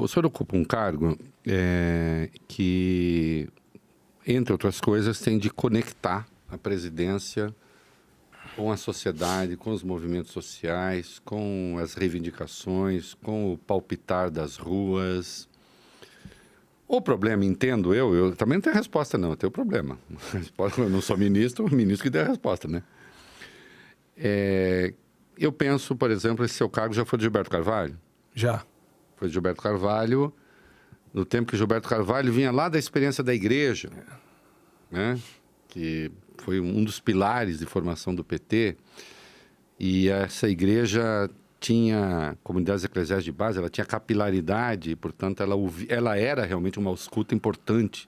o senhor ocupa um cargo que, entre outras coisas, tem de conectar a presidência com a sociedade, com os movimentos sociais, com as reivindicações, com o palpitar das ruas. O problema, entendo eu também não tenho resposta não, eu tenho problema. Eu não sou ministro, o ministro que dê a resposta, né? Eu penso, por exemplo, esse seu cargo já foi de Gilberto Carvalho? Já. Foi de Gilberto Carvalho, no tempo que Gilberto Carvalho vinha lá da experiência da igreja, né? Que foi um dos pilares de formação do PT, e essa igreja tinha comunidades eclesiais de base, ela tinha capilaridade, portanto, ela era realmente uma escuta importante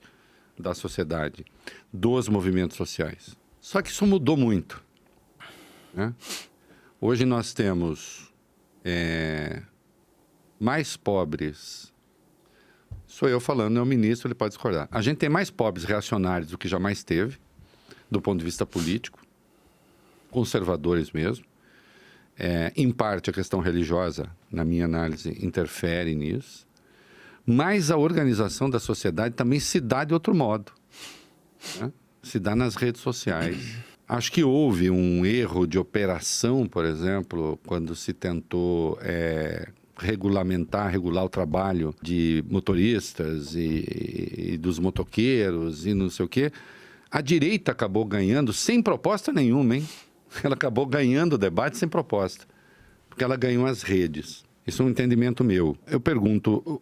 da sociedade, dos movimentos sociais. Só que isso mudou muito, né? Hoje nós temos mais pobres, sou eu falando, é o ministro, ele pode discordar. A gente tem mais pobres reacionários do que jamais teve, do ponto de vista político, conservadores mesmo. Em parte, a questão religiosa, na minha análise, interfere nisso. Mas a organização da sociedade também se dá de outro modo, né? Se dá nas redes sociais. Acho que houve um erro de operação, por exemplo, quando se tentou regular o trabalho de motoristas e dos motoqueiros e não sei o quê. A direita acabou ganhando sem proposta nenhuma, hein? Ela acabou ganhando o debate sem proposta, porque ela ganhou as redes. Isso é um entendimento meu. Eu pergunto,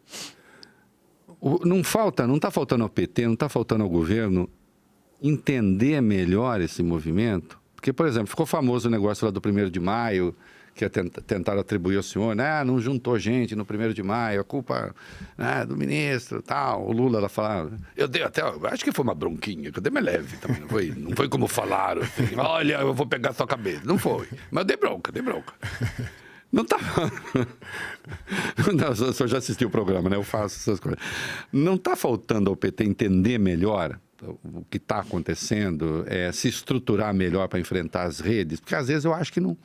não está faltando ao PT, não está faltando ao governo entender melhor esse movimento? Porque, por exemplo, ficou famoso o negócio lá do 1º de maio, que tentaram atribuir ao senhor, né? Não juntou gente no 1º de maio, a culpa do ministro, tal. O Lula, ela falava, eu dei até, acho que foi uma bronquinha, que eu dei mais leve também, não foi como falaram, assim, olha, eu vou pegar a sua cabeça. Não foi, mas eu dei bronca. Não tá... Não, o senhor já assistiu o programa, né? Eu faço essas coisas. Não está faltando ao PT entender melhor o que está acontecendo, se estruturar melhor para enfrentar as redes? Porque às vezes eu acho que não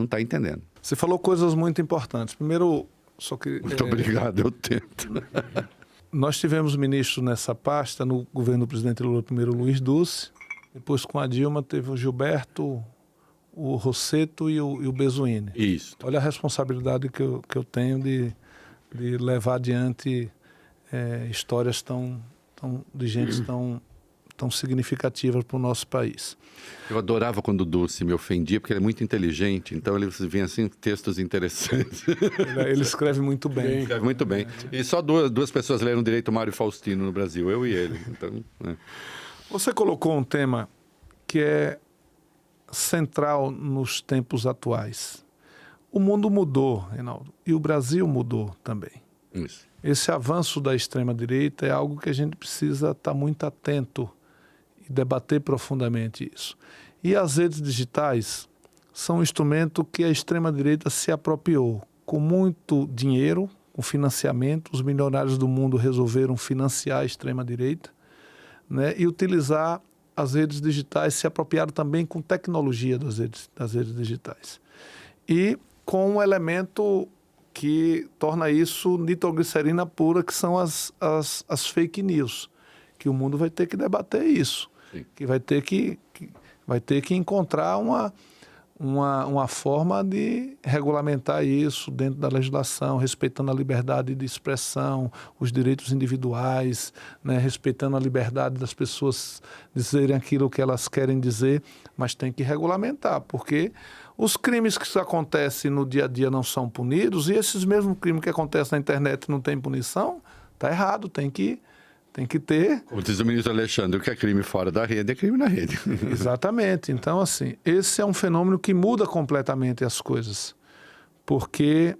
está entendendo. Você falou coisas muito importantes. Primeiro, só que... Muito obrigado, eu tento. Nós tivemos ministros nessa pasta, no governo do presidente Lula, primeiro o Luiz Dulce, depois com a Dilma teve o Gilberto, o Rosseto e o Bezuini. Isso. Olha a responsabilidade que eu tenho de levar adiante histórias de gente tão significativas para o nosso país. Eu adorava quando o Dulce me ofendia, porque ele é muito inteligente, então ele vinha assim, textos interessantes. Ele escreve muito bem. Escreve muito bem. E só duas pessoas leram direito Mário Faustino no Brasil, eu e ele. Então, Você colocou um tema que é central nos tempos atuais. O mundo mudou, Reinaldo, e o Brasil mudou também. Isso. Esse avanço da extrema-direita é algo que a gente precisa estar muito atento e debater profundamente isso. E as redes digitais são um instrumento que a extrema-direita se apropriou. Com muito dinheiro, com financiamento, os milionários do mundo resolveram financiar a extrema-direita, né, e utilizar as redes digitais, se apropriaram também com tecnologia das redes digitais. E com um elemento que torna isso nitroglicerina pura, que são as fake news, que o mundo vai ter que debater isso. Sim. Que vai ter que encontrar uma forma de regulamentar isso dentro da legislação, respeitando a liberdade de expressão, os direitos individuais, né, respeitando a liberdade das pessoas dizerem aquilo que elas querem dizer, mas tem que regulamentar, porque os crimes que acontecem no dia a dia não são punidos, e esses mesmos crimes que acontecem na internet não tem punição, está errado, tem que ter... Como diz o ministro Alexandre, o que é crime fora da rede é crime na rede. Exatamente. Então, assim, esse é um fenômeno que muda completamente as coisas, porque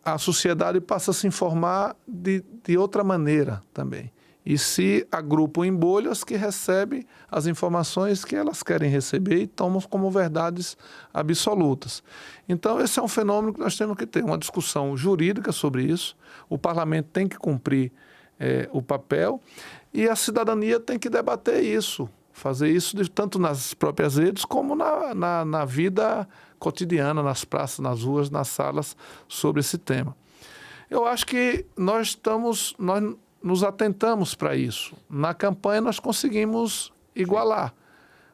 a sociedade passa a se informar de outra maneira também. E se agrupam em bolhas que recebem as informações que elas querem receber e tomam como verdades absolutas. Então, esse é um fenômeno que nós temos que ter uma discussão jurídica sobre isso. O parlamento tem que cumprir o papel e a cidadania tem que debater isso, fazer isso tanto nas próprias redes como na vida cotidiana, nas praças, nas ruas, nas salas, sobre esse tema. Eu acho que nós nos atentamos para isso. Na campanha nós conseguimos igualar,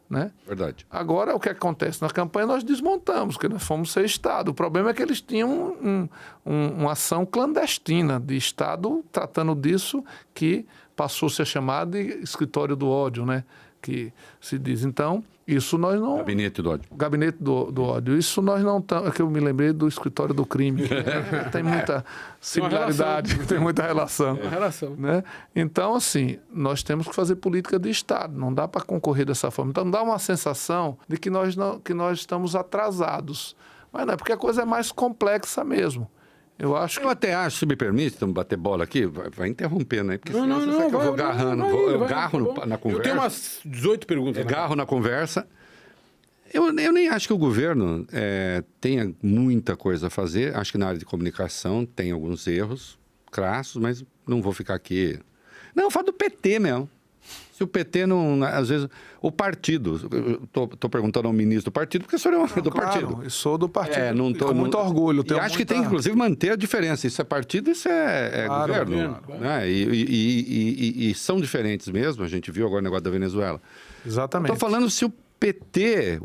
né? Verdade. Agora, o que acontece? Na campanha nós desmontamos, porque nós fomos ser Estado. O problema é que eles tinham uma ação clandestina de Estado tratando disso, que passou-se a chamar de escritório do ódio, né? Que se diz. Então, isso nós não... Gabinete do ódio. Gabinete do ódio. Isso nós não estamos... É que eu me lembrei do escritório do crime. Tem muita similaridade, tem muita relação. É relação. Né? Então, assim, nós temos que fazer política de Estado. Não dá para concorrer dessa forma. Então, dá uma sensação de que nós estamos atrasados. Mas não é, porque a coisa é mais complexa mesmo. Eu até acho, se me permite, estamos bater bola aqui, vai interrompendo aí, porque não, senão você sabe que eu vou agarrando, eu garro na conversa. Eu tenho umas 18 perguntas. Eu garro na conversa. Eu nem acho que o governo tenha muita coisa a fazer. Acho que na área de comunicação tem alguns erros crassos, mas não vou ficar aqui. Não, eu falo do PT mesmo. Se o PT não... Às vezes, o partido... Estou perguntando ao ministro do partido, porque o senhor é do partido. Eu sou do partido. Com muito orgulho. E acho que tem, inclusive, manter a diferença. Isso é partido, isso é governo. Claro. Né? E são diferentes mesmo. A gente viu agora o negócio da Venezuela. Exatamente. Estou falando se o PT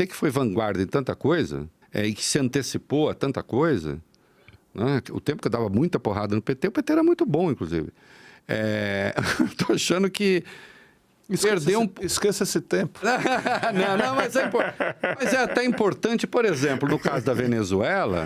que foi vanguarda em tanta coisa, e que se antecipou a tanta coisa, né? O tempo que eu dava muita porrada no PT, o PT era muito bom, inclusive. Estou achando que Esqueça esse tempo. não, mas é até importante, por exemplo, no caso da Venezuela,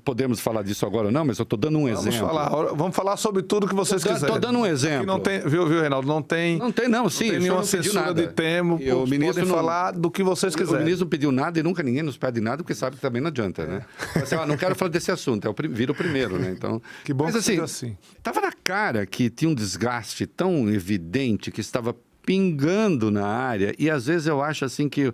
podemos falar disso agora ou não, mas eu estou dando um exemplo. Vamos falar sobre tudo que vocês quiserem. Estou dando um exemplo. Não tem, viu, Reinaldo? Não tem nenhuma censura de tempo. O ministro podem falar do que vocês quiserem. O ministro não pediu nada e nunca ninguém nos pede nada, porque sabe que também não adianta, né? Assim, não quero falar desse assunto, vira o primeiro, né? Então, que bom mas, que seja assim. Estava na cara que tinha um desgaste tão evidente que estava pingando na área, e às vezes eu acho assim que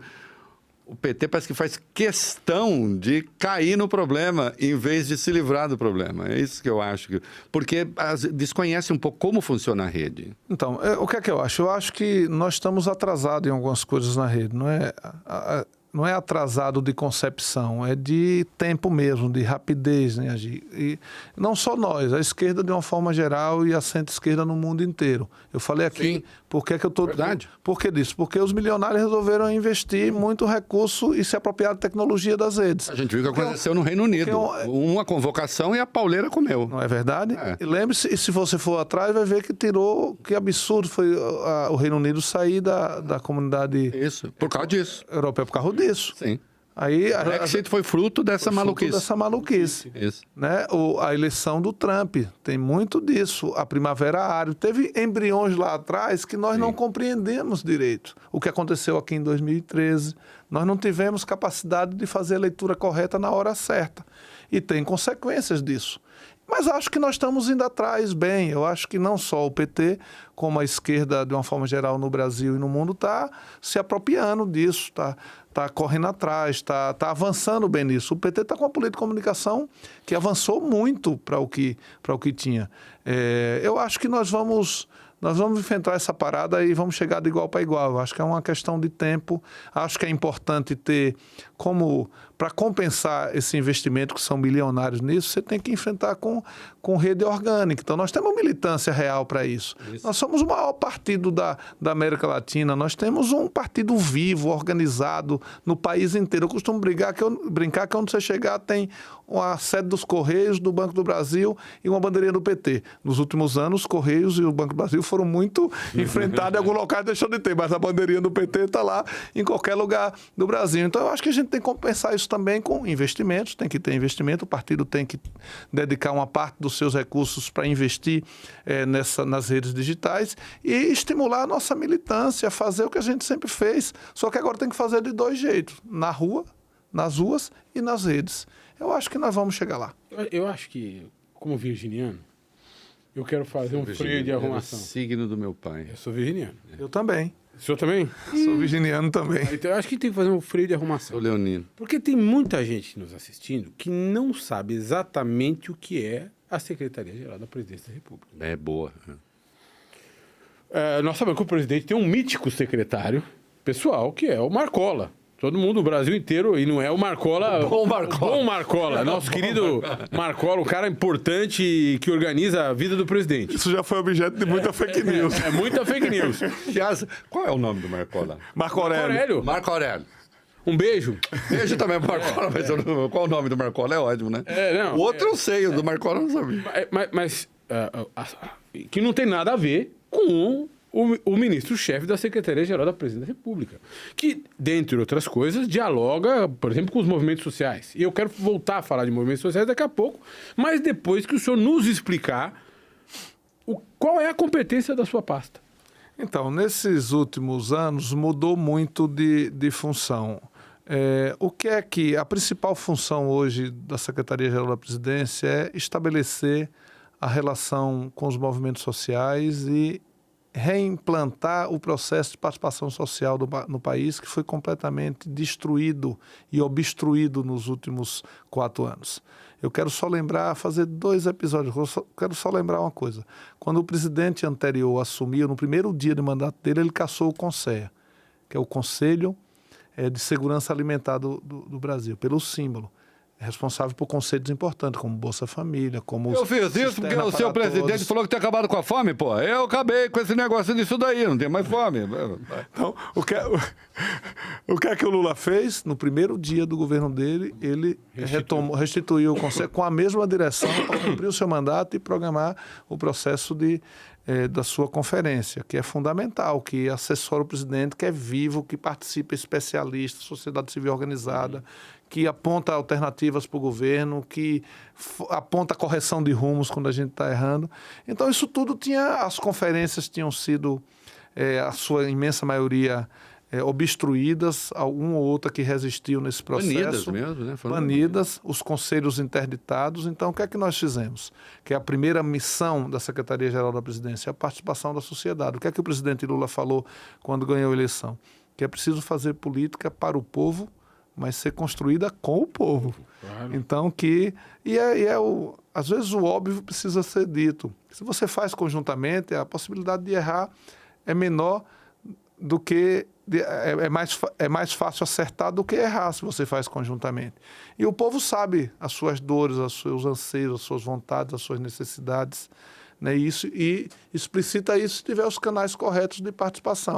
o PT parece que faz questão de cair no problema em vez de se livrar do problema. É isso que eu acho. Porque desconhece um pouco como funciona a rede. Então, o que é que eu acho? Eu acho que nós estamos atrasados em algumas coisas na rede. Não é atrasado de concepção, é de tempo mesmo, de rapidez em agir. E não só nós, a esquerda de uma forma geral e a centro-esquerda no mundo inteiro. Eu falei aqui, por que eu estou... Verdade. Por que disso? Porque os milionários resolveram investir muito recurso e se apropriar da tecnologia das redes. A gente viu o que aconteceu no Reino Unido. Uma convocação e a pauleira comeu. Não é verdade? E lembre-se, e se você for atrás, vai ver que absurdo foi o Reino Unido sair da comunidade... Isso, por causa disso. Europeia, por causa disso. Sim. Aí, o Brexit foi fruto dessa maluquice. Isso. Né? A eleição do Trump tem muito disso. A Primavera Árabe. Teve embriões lá atrás que nós não compreendemos direito. O que aconteceu aqui em 2013. Nós não tivemos capacidade de fazer a leitura correta na hora certa. E tem consequências disso. Mas acho que nós estamos indo atrás bem. Eu acho que não só o PT, como a esquerda, de uma forma geral, no Brasil e no mundo, está se apropriando disso, está correndo atrás, está avançando bem nisso. O PT está com uma política de comunicação que avançou muito para o que tinha. Eu acho que nós vamos enfrentar essa parada e vamos chegar de igual para igual. Eu acho que é uma questão de tempo. Acho que é importante ter para compensar esse investimento, que são bilionários nisso, você tem que enfrentar com rede orgânica. Então, nós temos militância real para isso. Nós somos o maior partido da América Latina. Nós temos um partido vivo, organizado no país inteiro. Eu costumo brincar que onde você chegar tem a sede dos Correios, do Banco do Brasil e uma bandeirinha do PT. Nos últimos anos, os Correios e o Banco do Brasil foram muito enfrentados. Em algum local deixou de ter, mas a bandeirinha do PT está lá em qualquer lugar do Brasil. Então, eu acho que a gente tem que compensar isso também com investimentos. Tem que ter investimento. O partido tem que dedicar uma parte dos seus recursos para investir nas redes digitais e estimular a nossa militância, fazer o que a gente sempre fez. Só que agora tem que fazer de dois jeitos. Nas ruas e nas redes. Eu acho que nós vamos chegar lá. Eu acho que, como virginiano, eu quero fazer um freio de arrumação. Signo do meu pai. Eu sou virginiano. Eu também. O senhor também? Sou virginiano também. Então eu acho que tem que fazer um freio de arrumação. Sou leonino. Porque tem muita gente nos assistindo que não sabe exatamente o que é a Secretaria-Geral da Presidência da República. É boa. Nós sabemos que o presidente tem um mítico secretário pessoal, que é o Marcola. Todo mundo, o Brasil inteiro, e não é o Marcola. Bom Marcola. Bom Marcola, nosso querido Marcola, o cara importante que organiza a vida do presidente. Isso já foi objeto de muita fake news. É muita fake news. Aliás, qual é o nome do Marcola? Marco Aurélio. Marco Aurélio. Um beijo. Beijo também pro Marcola, mas eu não- qual o nome do Marcola? É ótimo, né? Não, o outro eu sei, o do Marcola eu não sabia. Mas que não tem nada a ver com o ministro-chefe da Secretaria-Geral da Presidência da República, que, dentre outras coisas, dialoga, por exemplo, com os movimentos sociais. E eu quero voltar a falar de movimentos sociais daqui a pouco, mas depois que o senhor nos explicar qual é a competência da sua pasta. Então, nesses últimos anos, mudou muito de função. O que é que a principal função hoje da Secretaria-Geral da Presidência é estabelecer a relação com os movimentos sociais e reimplantar o processo de participação social no país, que foi completamente destruído e obstruído nos últimos 4 anos. Eu quero só lembrar, fazer 2 episódios, quero só lembrar uma coisa. Quando o presidente anterior assumiu, no primeiro dia de mandato dele, ele cassou o CONSEA, que é o Conselho de Segurança Alimentar do Brasil, pelo símbolo. É responsável por conceitos importantes, como Bolsa Família, como... Eu fiz isso porque o seu presidente falou que tinha acabado com a fome, pô. Eu acabei com esse negócio disso daí, não tem mais fome. Então, o que é que o Lula fez? No primeiro dia do governo dele, ele restituiu o Conselho com a mesma direção para cumprir o seu mandato e programar o processo da sua conferência, que é fundamental, que assessora o presidente, que é vivo, que participa especialista, sociedade civil organizada, que aponta alternativas para o governo, que aponta correção de rumos quando a gente está errando. Então, isso tudo as conferências tinham sido, a sua imensa maioria, obstruídas, alguma ou outra que resistiu nesse processo. Banidas mesmo, né? Banidas, os conselhos interditados. Então, o que é que nós fizemos? Que é a primeira missão da Secretaria-Geral da Presidência, a participação da sociedade. O que é que o presidente Lula falou quando ganhou a eleição? Que é preciso fazer política para o povo, mas ser construída com o povo. Claro. Então, às vezes o óbvio precisa ser dito. Se você faz conjuntamente, a possibilidade de errar é menor do que... É mais fácil acertar do que errar se você faz conjuntamente. E o povo sabe as suas dores, os seus anseios, as suas vontades, as suas necessidades, né? E explicita isso se tiver os canais corretos de participação.